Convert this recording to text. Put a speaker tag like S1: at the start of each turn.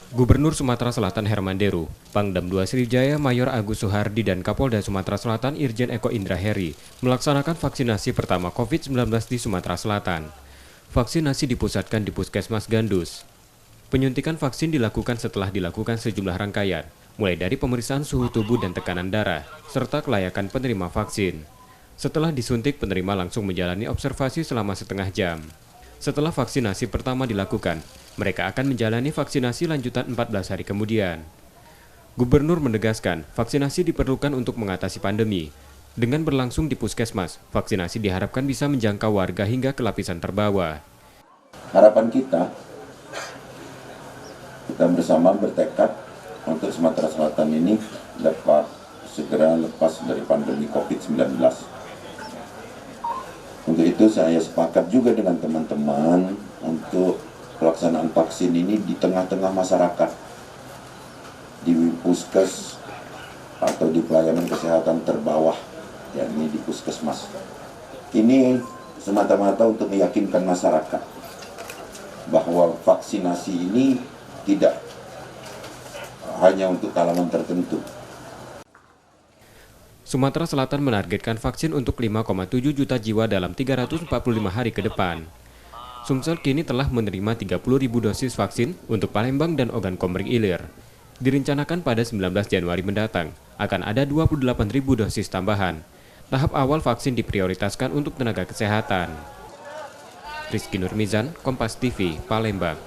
S1: Gubernur Sumatera Selatan Herman Deru, Pangdam 2 Sriwijaya Mayor Agus Suhardi dan Kapolda Sumatera Selatan Irjen Eko Indra Heri melaksanakan vaksinasi pertama COVID-19 di Sumatera Selatan. Vaksinasi dipusatkan di Puskesmas Gandus. Penyuntikan vaksin dilakukan setelah dilakukan sejumlah rangkaian, mulai dari pemeriksaan suhu tubuh dan tekanan darah, serta kelayakan penerima vaksin. Setelah disuntik, penerima langsung menjalani observasi selama setengah jam. Setelah vaksinasi pertama dilakukan, mereka akan menjalani vaksinasi lanjutan 14 hari kemudian. Gubernur menegaskan, vaksinasi diperlukan untuk mengatasi pandemi. Dengan berlangsung di puskesmas, vaksinasi diharapkan bisa menjangkau warga hingga ke lapisan terbawah.
S2: Harapan kita bersama bertekad untuk Sumatera Selatan ini dapat segera lepas dari pandemi COVID-19. Untuk itu saya sepakat juga dengan teman-teman untuk pelaksanaan vaksin ini di tengah-tengah masyarakat, di puskes atau di pelayanan kesehatan terbawah, yakni di puskesmas. Ini semata-mata untuk meyakinkan masyarakat bahwa vaksinasi ini tidak hanya untuk kalangan tertentu.
S1: Sumatera Selatan menargetkan vaksin untuk 5,7 juta jiwa dalam 345 hari ke depan. Sumsel kini telah menerima 30.000 dosis vaksin untuk Palembang dan Ogan Komering Ilir. Direncanakan pada 19 Januari mendatang akan ada 28.000 dosis tambahan. Tahap awal vaksin diprioritaskan untuk tenaga kesehatan. Rizky Nurmizan, Kompas TV, Palembang.